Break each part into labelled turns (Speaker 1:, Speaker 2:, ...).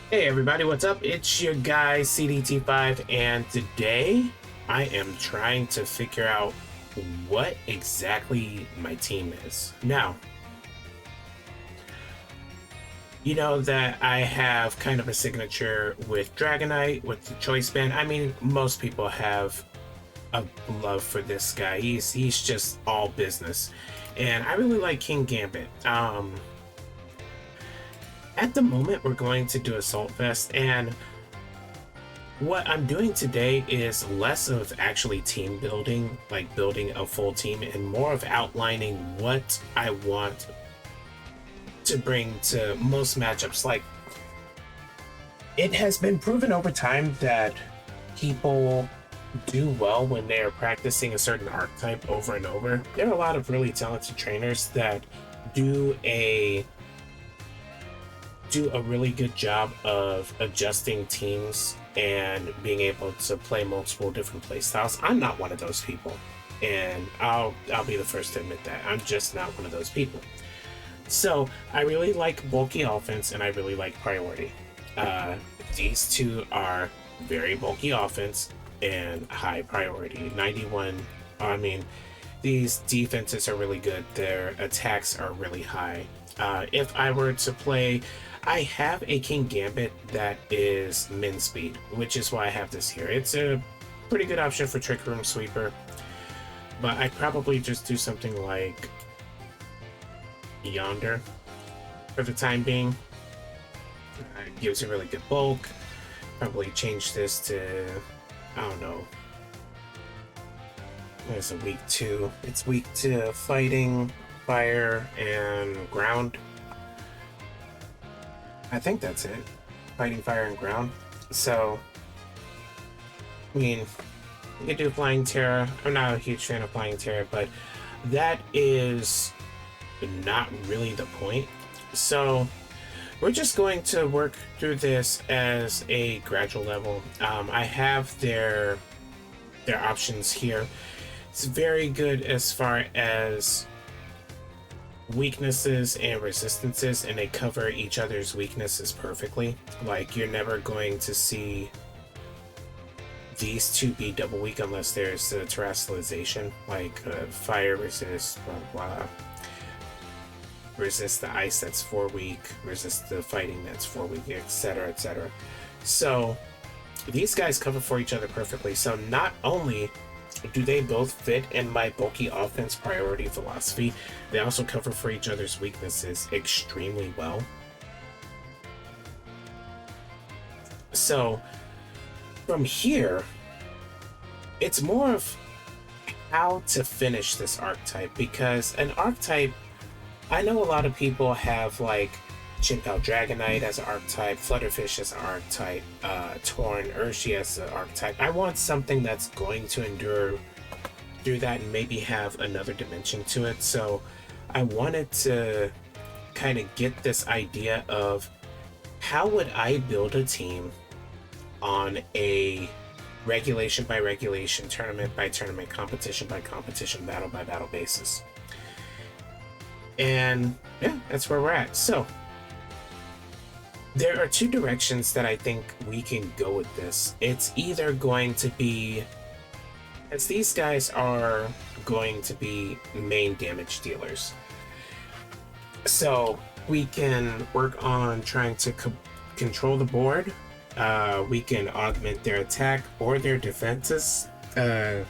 Speaker 1: Hey everybody, what's up? It's your guy CDT5, and today I am trying to figure out what exactly my team is. Now, you know that I have kind of a signature with Dragonite, with the Choice Band. I mean, most people have a love for this guy. He's just all business. And I really like King Gambit. At the moment, we're going to do Assault Vest, and what I'm doing today is less of actually team building, like building a full team, and more of outlining what I want to bring to most matchups. Like, it has been proven over time that people do well when they are practicing a certain archetype over and over. There are a lot of really talented trainers that do a do a really good job of adjusting teams and being able to play multiple different play styles. I'm not one of those people, and I'll be the first to admit that. I'm just not one of those people. So I really like bulky offense and I really like priority. Uh, these two are very bulky offense and high priority. 91. I mean, these defenses are really good. Their attacks are really high. If I were to play, I have a King Gambit that is min speed, which is why I have this here. It's a pretty good option for Trick Room Sweeper, but I'd probably just do something like Yonder for the time being. It gives a really good bulk. Probably change this to, I don't know. There's a weak to. It's weak to fighting, fire, and ground. I think that's it. Fighting, fire, and ground. So, I mean, you could do Flying Terra. I'm not a huge fan of Flying Terra, but that is not really the point. So, we're just going to work through this as a gradual level. I have their options here. It's very good as far as weaknesses and resistances, and they cover each other's weaknesses perfectly. Like, you're never going to see these two be double weak unless there's a terrestrialization, like fire resist, blah, blah, resist the ice that's 4 weak, resist the fighting that's 4 weak, etc., etc. So these guys cover for each other perfectly. So not only do they both fit in my bulky offense priority philosophy, they also cover for each other's weaknesses extremely well. So from here, it's more of how to finish this archetype, because an archetype, I know a lot of people have like Chimp-Out Dragonite as an archetype, Flutterfish as an archetype, Torn Urshi as an archetype. I want something that's going to endure through that and maybe have another dimension to it. So I wanted to kind of get this idea of how would I build a team on a regulation by regulation, tournament by tournament, competition by competition, battle by battle basis. And yeah, that's where we're at. So there are two directions that I think we can go with this. It's either going to be, as these guys are going to be main damage dealers, so we can work on trying to control the board. We can augment their attack or their defenses. In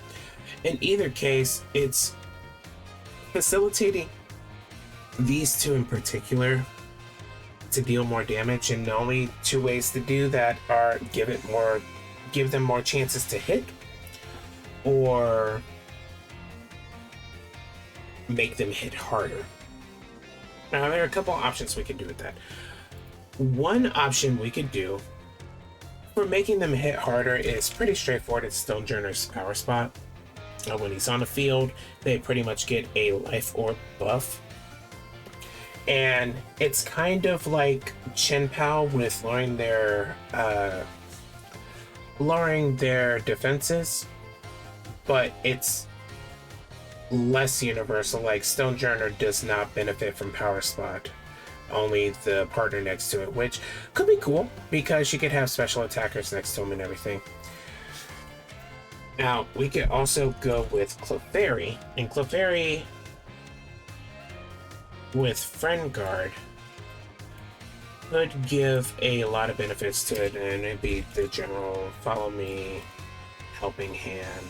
Speaker 1: either case, it's facilitating these two in particular to deal more damage, and the only two ways to do that are give them more chances to hit, or make them hit harder. Now there are a couple options we can do with that. One option we could do for making them hit harder is pretty straightforward. It's Stonejourner's power spot. When he's on the field, they pretty much get a life orb buff. And it's kind of like Chien-Pao with lowering their defenses, but it's less universal. Like Stonejourner does not benefit from Power Spot. only the partner next to it, which could be cool because you could have special attackers next to him and everything. Now, we could also go with Clefairy, and Clefairy with Friend Guard could give a lot of benefits to it, and it'd be the general follow me, helping hand,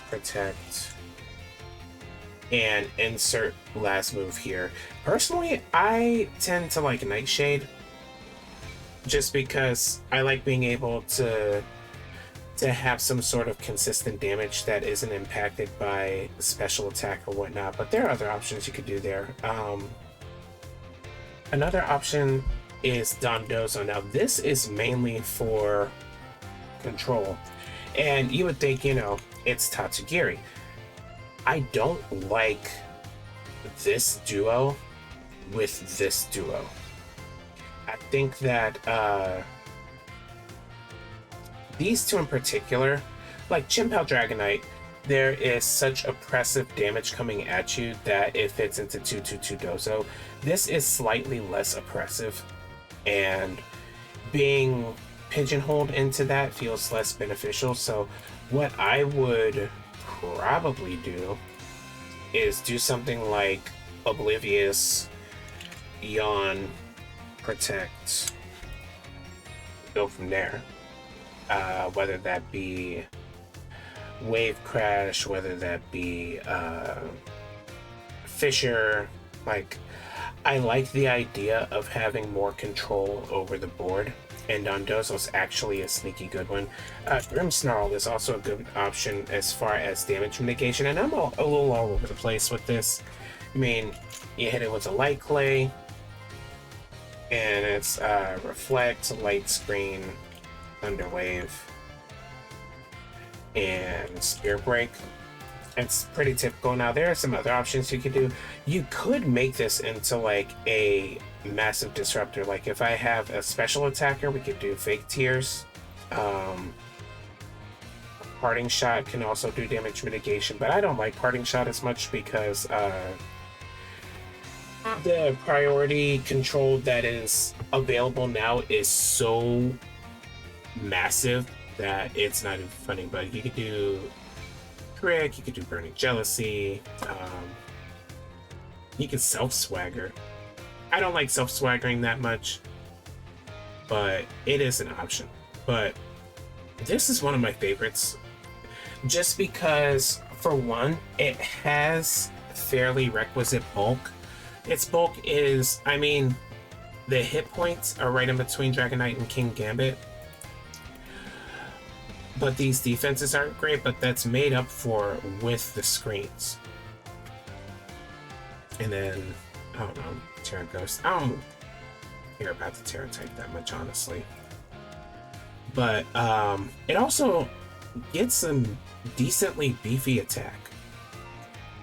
Speaker 1: protect, and insert last move here. Personally, I tend to like Nightshade just because I like being able to have some sort of consistent damage that isn't impacted by special attack or whatnot, but there are other options you could do there. Another option is Dondozo. Now this is mainly for control, and you would think, you know, it's Tatsugiri. I don't like this duo with this duo. I think that these two in particular, like Chimpel Dragonite, there is such oppressive damage coming at you that it fits into 2-2-2 Dozo. This is slightly less oppressive, and being pigeonholed into that feels less beneficial. So what I would probably do is do something like Oblivious, Yawn, Protect, go from there. Whether that be Wave Crash, whether that be Fissure. Like, I like the idea of having more control over the board, and Dondozo's actually a sneaky good one. Grimmsnarl is also a good option as far as damage mitigation, and I'm a little all over the place with this. I mean, you hit it with a Light Clay, and it's Reflect, Light Screen, Thunderwave, and Spear Break. It's pretty typical. Now there are some other options you could do. You could make this into like a massive disruptor. Like if I have a special attacker, we could do Fake Tears. Parting Shot can also do damage mitigation, but I don't like Parting Shot as much because the priority control that is available now is so massive that it's not even funny. But you could do Crick, you could do Burning Jealousy, you can self-swagger. I don't like self-swaggering that much, but it is an option. But this is one of my favorites just because, for one, it has fairly requisite bulk. Its bulk is, I mean, the hit points are right in between Dragonite and King Gambit, but these defenses aren't great, but that's made up for with the screens. And then, I don't know, Terra Ghost. I don't care about the Terra type that much, honestly. But it also gets some decently beefy attack,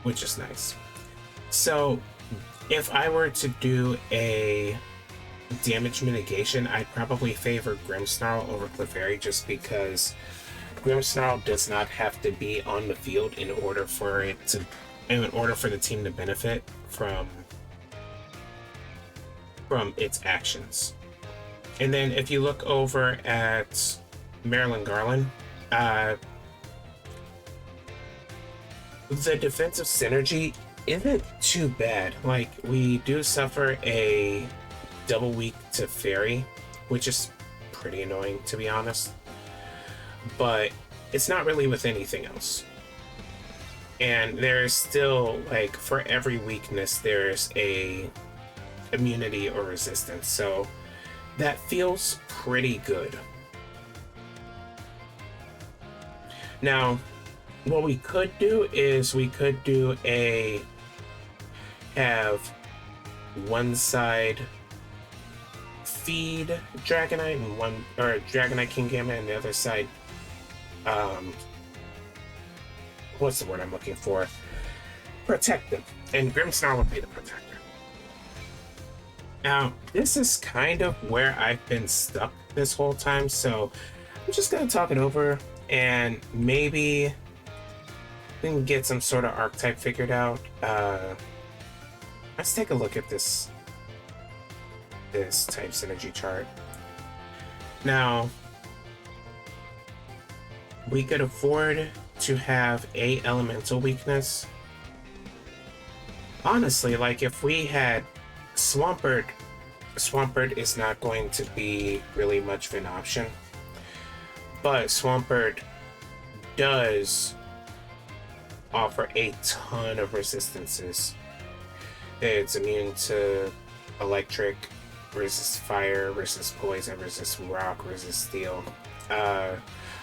Speaker 1: which is nice. So if I were to do a damage mitigation, I'd probably favor Grimmsnarl over Clefairy, just because Grimmsnarl does not have to be on the field in order for the team to benefit from its actions. And then if you look over at Marilyn Garland, the defensive synergy isn't too bad. Like, we do suffer a double weak to Fairy, which is pretty annoying, to be honest. But it's not really with anything else. And there's still, like, for every weakness, there's a immunity or resistance. So that feels pretty good. Now, what we could do is we could have one side feed Dragonite and Dragonite King Gambit, and the other side, what's the word I'm looking for? Protect them. And Grimmsnarl would be the protector. Now, this is kind of where I've been stuck this whole time, so I'm just gonna talk it over, and maybe we can get some sort of archetype figured out. Let's take a look at this this type synergy chart. Now, we could afford to have a elemental weakness. Honestly, like if we had Swampert is not going to be really much of an option. But Swampert does offer a ton of resistances. It's immune to electric, resist fire, resist poison, resist rock, resist steel.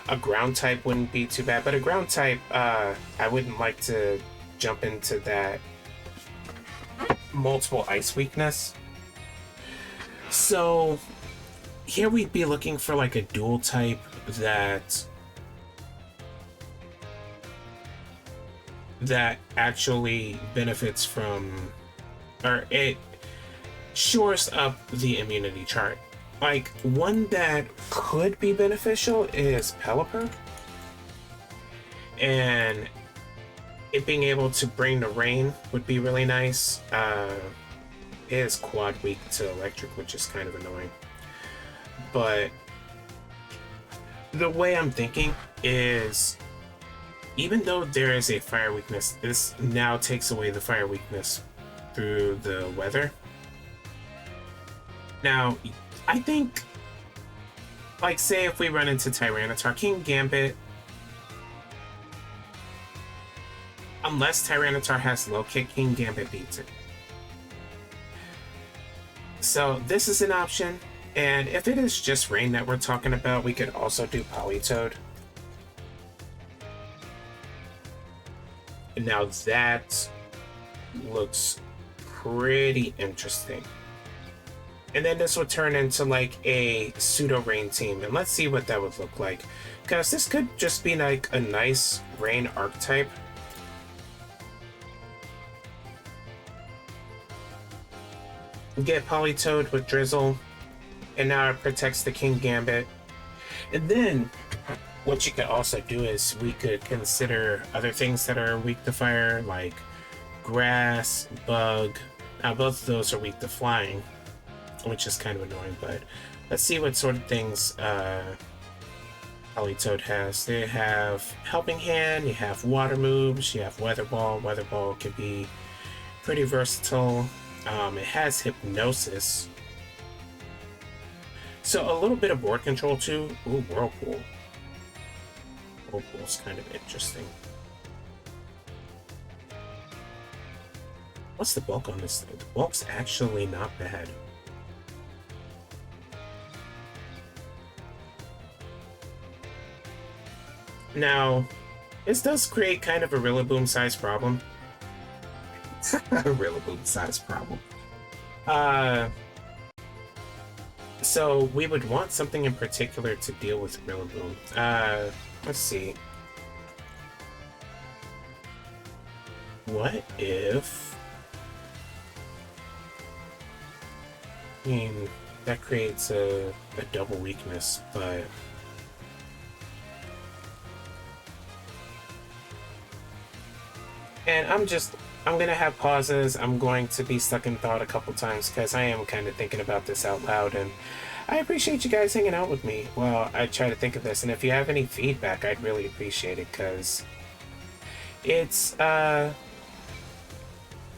Speaker 1: A ground type wouldn't be too bad, but a ground type, I wouldn't like to jump into that multiple ice weakness. So here we'd be looking for like a dual type that actually benefits from, or it shores up the immunity chart. Like, one that could be beneficial is Pelipper. And it being able to bring the rain would be really nice. It is quad weak to electric, which is kind of annoying. But the way I'm thinking is, even though there is a fire weakness, this now takes away the fire weakness through the weather. Now, I think, like, say if we run into Tyranitar, King Gambit, unless Tyranitar has low kick, King Gambit beats it. So this is an option, and if it is just rain that we're talking about, we could also do Politoed. Now that looks pretty interesting. And then this would turn into like a pseudo rain team, and let's see what that would look like, because this could just be like a nice rain archetype. Get Politoed with Drizzle, and now it protects the King Gambit. And then what you could also do is we could consider other things that are weak to fire, like grass, bug. Now both of those are weak to flying, which is kind of annoying, but let's see what sort of things Politoed has. They have Helping Hand, you have Water Moves, you have Weather Ball. Weather Ball can be pretty versatile. It has Hypnosis. So a little bit of board control too. Ooh, Whirlpool. Whirlpool's kind of interesting. What's the bulk on this thing? The bulk's actually not bad. Now, this does create kind of a Rillaboom size problem. A Rillaboom size problem. So we would want something in particular to deal with Rillaboom. Let's see. What if... I mean, that creates a double weakness, but... And I'm gonna have pauses. I'm going to be stuck in thought a couple times because I am kind of thinking about this out loud, and I appreciate you guys hanging out with me while I try to think of this. And if you have any feedback, I'd really appreciate it, because it's and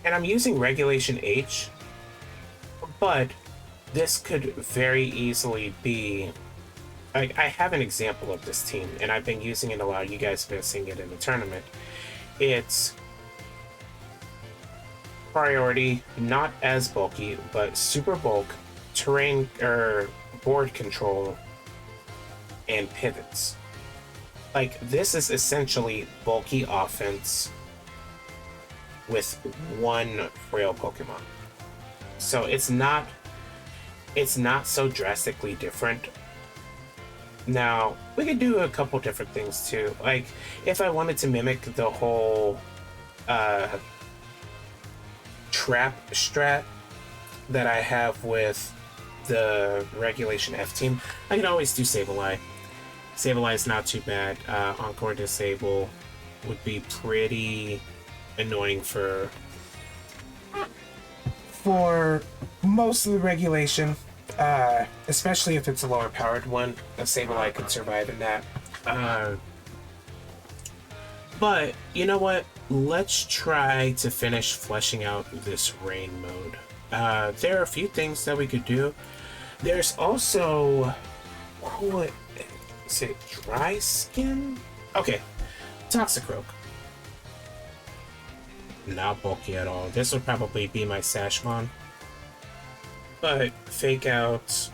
Speaker 1: I'm using Regulation H, but this could very easily be, like, I have an example of this team, and I've been using it a lot. You guys have been seeing it in the tournament. It's priority, not as bulky, but super bulk, terrain or board control, and pivots. Like, this is essentially bulky offense with one frail Pokemon. So it's not so drastically different. Now, we could do a couple different things too. Like, if I wanted to mimic the whole trap strat that I have with the Regulation F team, I can always do Sableye. Sableye is not too bad. Encore Disable would be pretty annoying for for most of the regulation, especially if it's a lower powered one, a Sableye could survive in that. But you know what? Let's try to finish fleshing out this rain mode. There are a few things that we could do. There's also, what is it? Dry skin? Okay, Toxicroak. Not bulky at all. This would probably be my Sashmon. But Fake Out.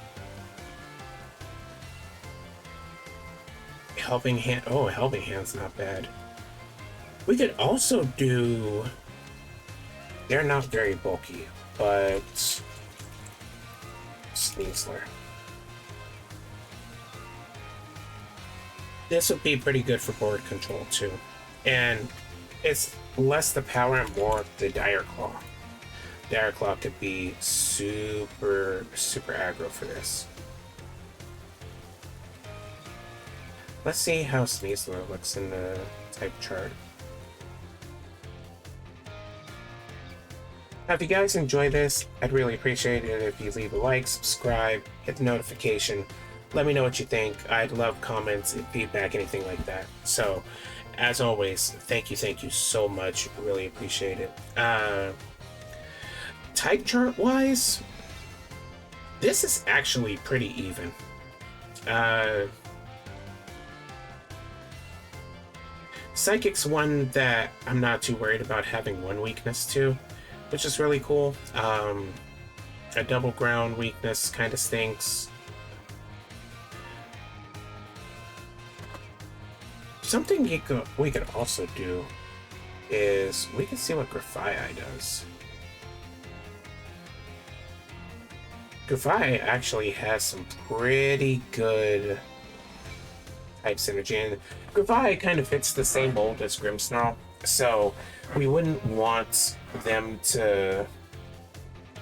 Speaker 1: Helping Hand. Oh, Helping Hand's not bad. We could also do... They're not very bulky, but... Sneasler. This would be pretty good for board control, too. And it's less the power and more the Dire Claw. Dire Claw could be super aggro for this. Let's see how Sneasler looks in the type chart. Now, if you guys enjoy this, I'd really appreciate it if you leave a like, subscribe, hit the notification. Let me know what you think. I'd love comments, feedback, anything like that. So, as always, thank you so much. Really appreciate it. Type chart wise, this is actually pretty even. Psychic's one that I'm not too worried about having one weakness to, which is really cool. A double ground weakness kind of stinks. Something we could also do is we can see what Grafai does. Grafai actually has some pretty good type synergy, and Grafai kind of fits the same mold as Grimmsnarl, so we wouldn't want them to.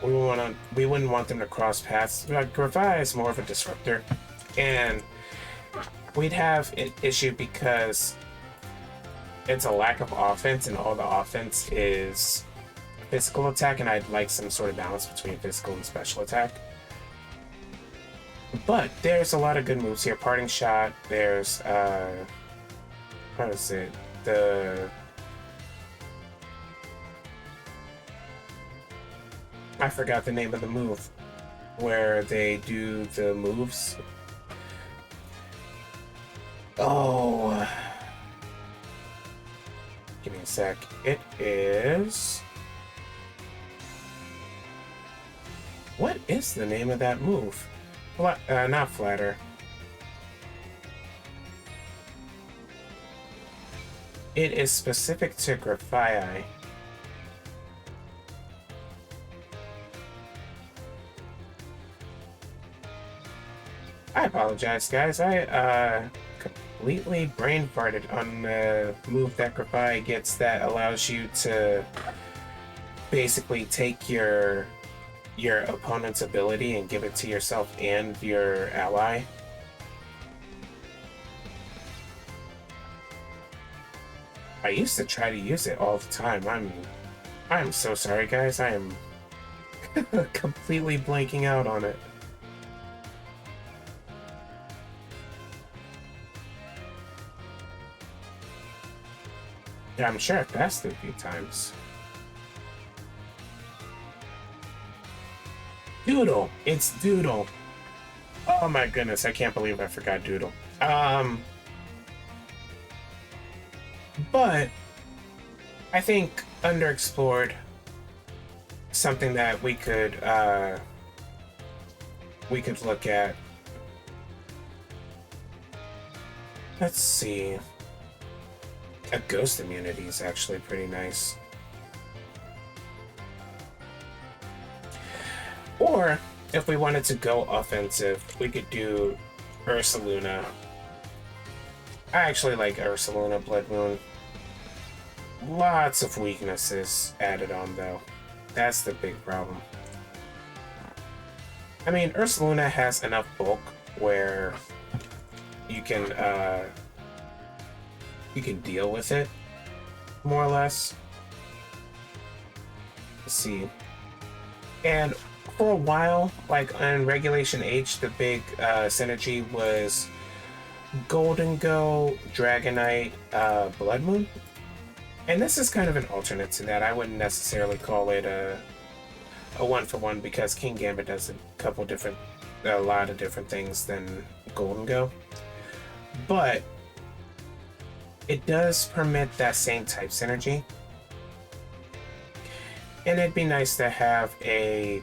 Speaker 1: We wouldn't want them to cross paths. But Grafai is more of a disruptor, and we'd have an issue because it's a lack of offense, and all the offense is physical attack, and I'd like some sort of balance between physical and special attack. But there's a lot of good moves here. Parting Shot, there's, what is it? I forgot the name of the move, where they do the moves. Oh, give me a sec. It is... What is the name of that move? Not Flatter. It is specific to Grafai. I apologize, guys. I completely brain farted on the move that Grafai gets that allows you to basically take your opponent's ability and give it to yourself and your ally. I used to try to use it all the time. I'm so sorry, guys. I am completely blanking out on it. Yeah, I'm sure I've passed it a few times. Doodle! It's Doodle! Oh my goodness, I can't believe I forgot Doodle. But I think underexplored, something that we could look at. Let's see. A ghost immunity is actually pretty nice. Or, if we wanted to go offensive, we could do Ursaluna. I actually like Ursaluna Blood Moon. Lots of weaknesses added on, though. That's the big problem. I mean, Ursaluna has enough bulk where you can deal with it, more or less. Let's see. And for a while, like on Regulation H, the big synergy was Golden Go, Dragonite, Blood Moon. And this is kind of an alternate to that. I wouldn't necessarily call it a one for one because King Gambit does a lot of different things than Golden Go. But it does permit that same type synergy. And it'd be nice to have a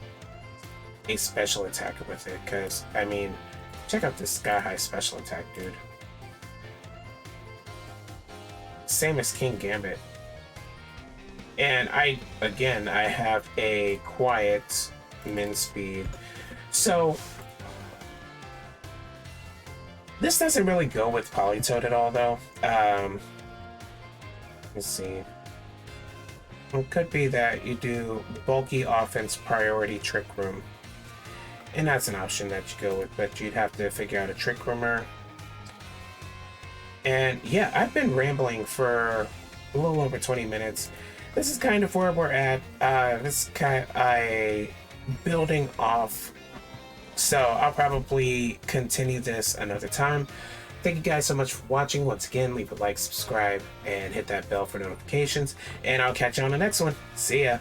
Speaker 1: special attacker with it, because, I mean, check out this Sky High special attack, dude. Same as King Gambit. And I have a quiet min speed. So, this doesn't really go with Politoed at all, though. Let's see. It could be that you do bulky offense priority Trick Room. And that's an option that you go with, but you'd have to figure out a Trick Roomer. And yeah, I've been rambling for a little over 20 minutes. This is kind of where we're at. This is kind of building off. So I'll probably continue this another time. Thank you guys so much for watching. Once again, leave a like, subscribe, and hit that bell for notifications. And I'll catch you on the next one. See ya.